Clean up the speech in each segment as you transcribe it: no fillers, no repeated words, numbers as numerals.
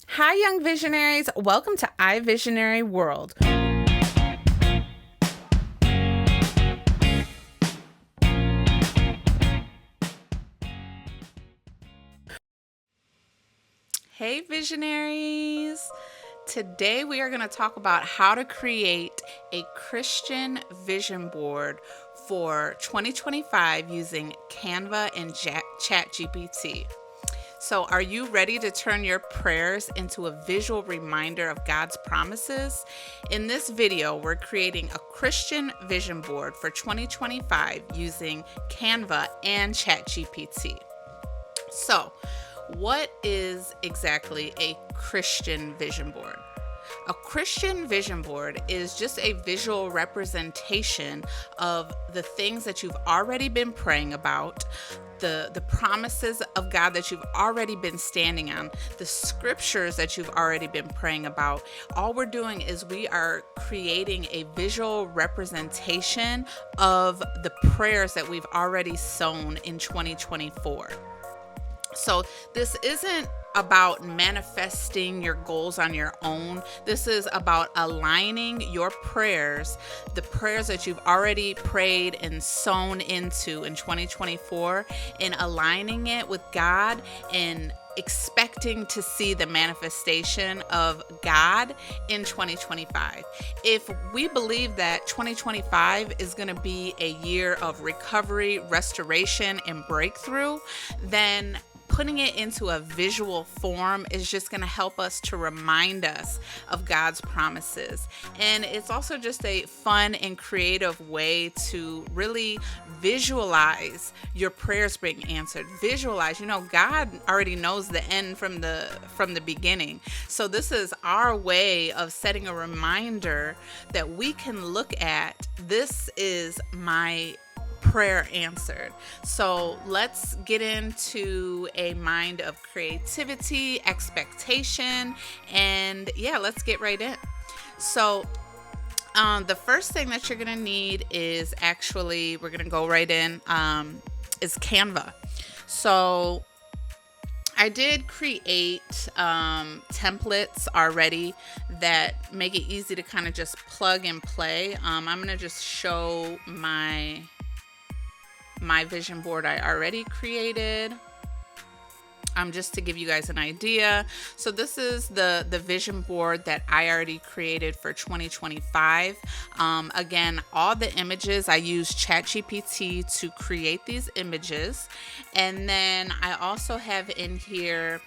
Hi, young visionaries. Welcome to iVisionary World. Hey, visionaries. Today, we are going to talk about how to create a Christian vision board for 2025 using Canva and Chat GPT. So, are you ready to turn your prayers into a visual reminder of God's promises? In this video, we're creating a Christian vision board for 2025 using Canva and ChatGPT. So, what is exactly a Christian vision board? A Christian vision board is just a visual representation of the things that you've already been praying about, the promises of God that you've already been standing on, the scriptures that you've already been praying about. All we're doing is we are creating a visual representation of the prayers that we've already sown in 2024. So this isn't about manifesting your goals on your own. This is about aligning your prayers, the prayers that you've already prayed and sown into in 2024, and aligning it with God and expecting to see the manifestation of God in 2025. If we believe that 2025 is going to be a year of recovery, restoration, and breakthrough, then putting it into a visual form is just going to help us to remind us of God's promises. And it's also just a fun and creative way to really visualize your prayers being answered. Visualize, God already knows the end from the beginning. So this is our way of setting a reminder that we can look at. This is my prayer answered. So let's get into a mind of creativity, expectation, and let's get right in. So the first thing that you're going to need is we're going to go right in, is Canva. So I did create templates already that make it easy to kind of just plug and play. I'm going to just show my vision board I already created, just to give you guys an idea. So this is the vision board that I already created for 2025. Again, all the images, I use ChatGPT to create these images. And then I also have in here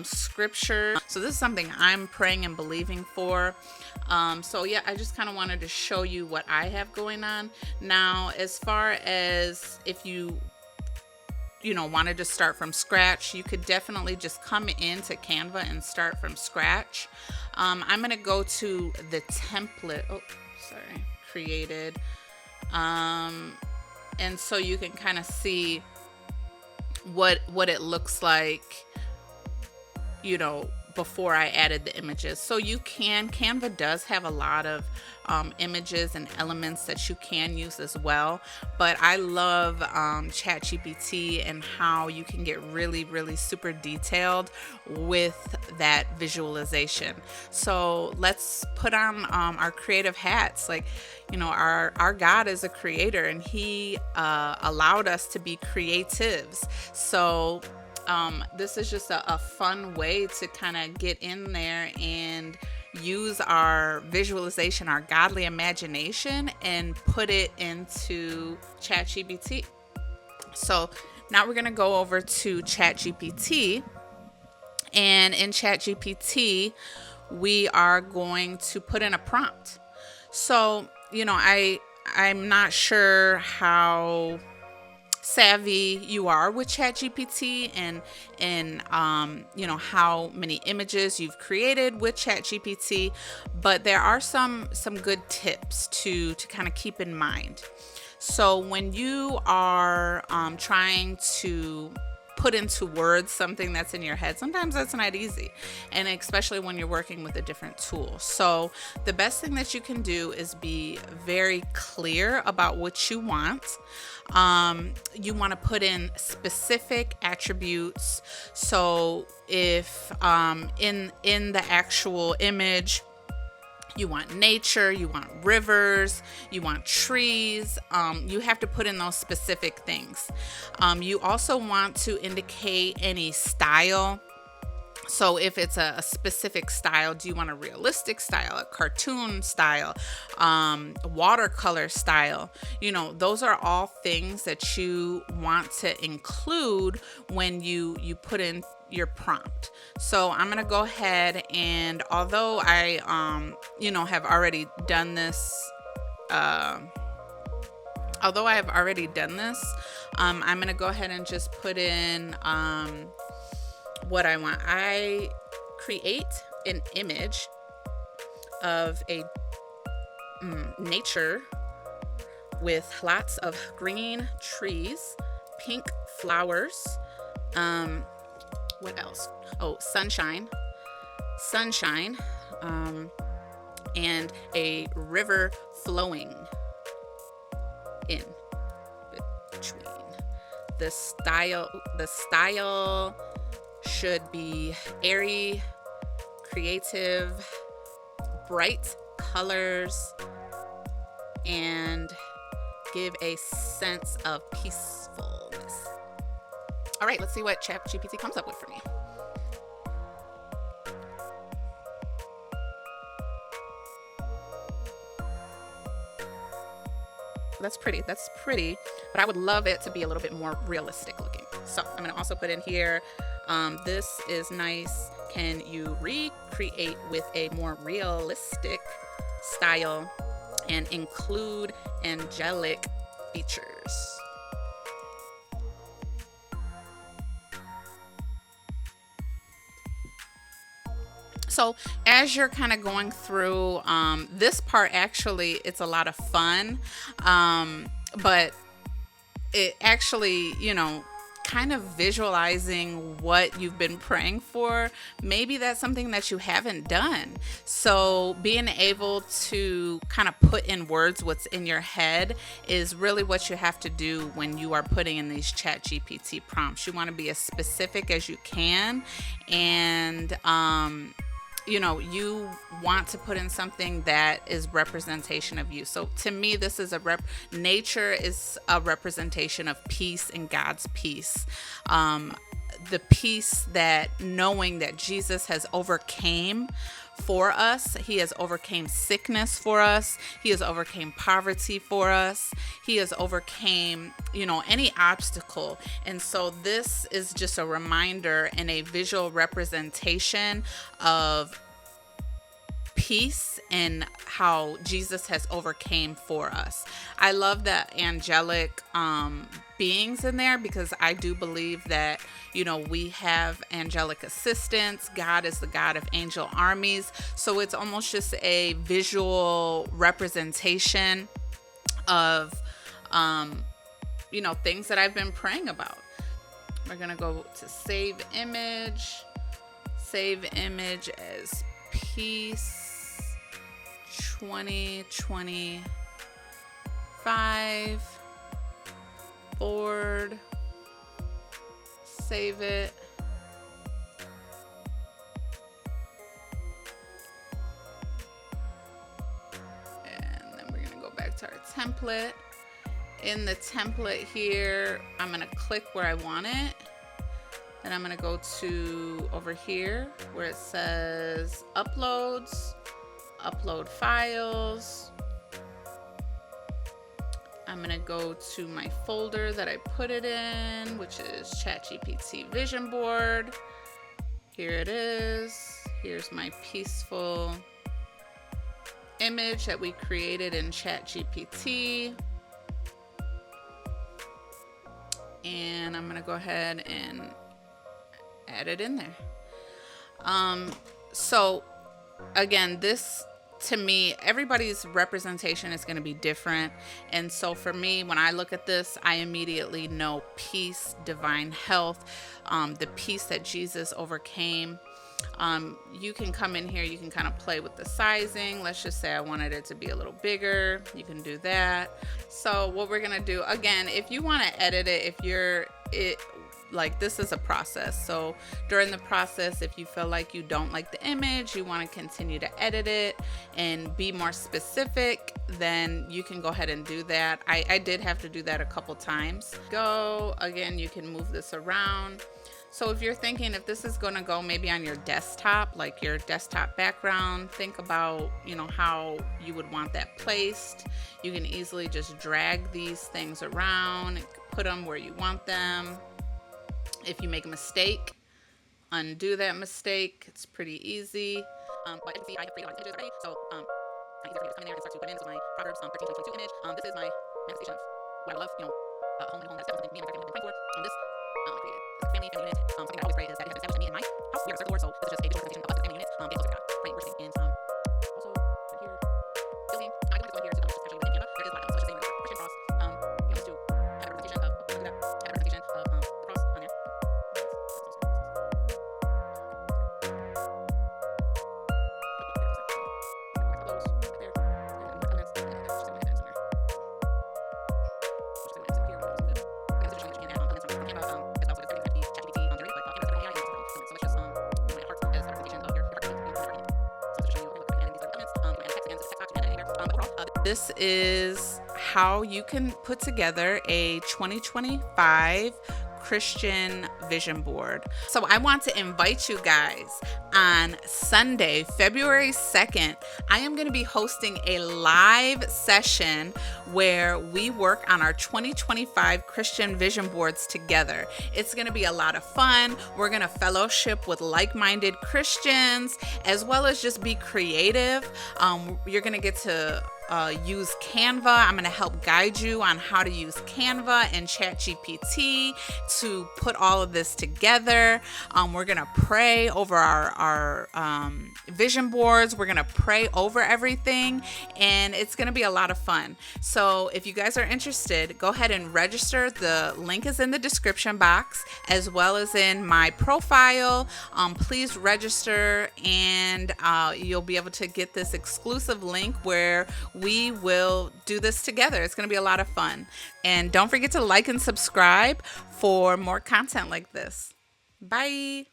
scripture. So this is something I'm praying and believing for. I just kind of wanted to show you what I have going on. Now, as far as if you wanted to start from scratch, you could definitely just come into Canva and start from scratch. I'm going to go to the template. Created. And so you can kind of see what it looks like, before I added the images. So Canva does have a lot of images and elements that you can use as well. But I love ChatGPT and how you can get really, really super detailed with that visualization. So let's put on our creative hats. Our God is a creator, and He allowed us to be creatives. So this is just a fun way to kind of get in there and use our visualization, our godly imagination, and put it into ChatGPT. So now we're going to go over to ChatGPT, and in ChatGPT, we are going to put in a prompt. So, I'm not sure how savvy you are with ChatGPT and how many images you've created with ChatGPT, but there are some good tips to kind of keep in mind. So when you are trying to put into words something that's in your head. Sometimes that's not easy, and especially when you're working with a different tool. So the best thing that you can do is be very clear about what you want. You want to put in specific attributes. So if in the actual image, you want nature, you want rivers, you want trees. You have to put in those specific things. You also want to indicate any style. So if it's a specific style, do you want a realistic style, a cartoon style, watercolor style? Those are all things that you want to include when you put in your prompt. So I'm going to go ahead, and although I, have already done this, I'm going to go ahead and just put in, what I want. I create an image of a nature with lots of green trees, pink flowers, what else? Oh, sunshine, and a river flowing in between. The style should be airy, creative, bright colors, and give a sense of peacefulness. All right, let's see what ChatGPT comes up with for me. That's pretty, but I would love it to be a little bit more realistic looking. So I'm going to also put in here, this is nice. Can you recreate with a more realistic style and include angelic features? So as you're kind of going through this part, actually, it's a lot of fun, but it actually, kind of visualizing what you've been praying for, maybe that's something that you haven't done. So being able to kind of put in words what's in your head is really what you have to do when you are putting in these ChatGPT prompts. You want to be as specific as you can, and you want to put in something that is representation of you. So to me, this is nature is a representation of peace and God's peace. The peace that knowing that Jesus has overcame for us. He has overcame sickness for us. He has overcame poverty for us. He has overcame, any obstacle. And so this is just a reminder and a visual representation of peace and how Jesus has overcame for us. I love the angelic beings in there, because I do believe that, we have angelic assistance. God is the God of angel armies. So it's almost just a visual representation of, things that I've been praying about. We're going to go to save image as peace 2025 board. Save it. And then we're going to go back to our template. In the template here, I'm going to click where I want it. Then I'm going to go to over here where it says uploads, upload files. I'm going to go to my folder that I put it in, which is ChatGPT Vision Board. Here it is. Here's my peaceful image that we created in ChatGPT. And I'm going to go ahead and add it in there. So again, this to me, everybody's representation is going to be different. And so for me, when I look at this, I immediately know peace, divine health, the peace that Jesus overcame. You can come in here, you can kind of play with the sizing. Let's just say I wanted it to be a little bigger. You can do that. So what we're going to do, again, if you want to edit it, like, this is a process. So during the process, if you feel like you don't like the image, you want to continue to edit it and be more specific, then you can go ahead and do that. I did have to do that a couple times. Again, you can move this around. So if you're thinking if this is going to go maybe on your desktop, like your desktop background, think about, how you would want that placed. You can easily just drag these things around, put them where you want them. If you make a mistake, undo that mistake. It's pretty easy. But as you can see, I have created a lot of images already. So it's easier for me to come in there and start to put in. So my Proverbs 13:22 image. This is my manifestation of what I love. Home and home. That's definitely something me and my family have been praying for. This I created as a family unit. Something that I always pray is that it has been established in me and my house. We are a circle Lord, so this is just a visual representation of us as a family unit. Being closer to God, praying, worshiping, and also right here, building. I don't want to go in here to just actually within Canva. There is a lot of so let's just say the Christian cross. You want to have a representation of have a representation of the cross on there. This is how you can put together a 2025 Christian vision board. So I want to invite you guys on Sunday, February 2nd. I am going to be hosting a live session where we work on our 2025 Christian vision boards together. It's going to be a lot of fun. We're going to fellowship with like-minded Christians as well as just be creative. You're going to get to use Canva. I'm going to help guide you on how to use Canva and ChatGPT to put all of this together. We're going to pray over our vision boards. We're going to pray over everything, and it's going to be a lot of fun. So if you guys are interested, go ahead and register. The link is in the description box as well as in my profile. Please register, and you'll be able to get this exclusive link where we will do this together. It's going to be a lot of fun. And don't forget to like and subscribe for more content like this. Bye.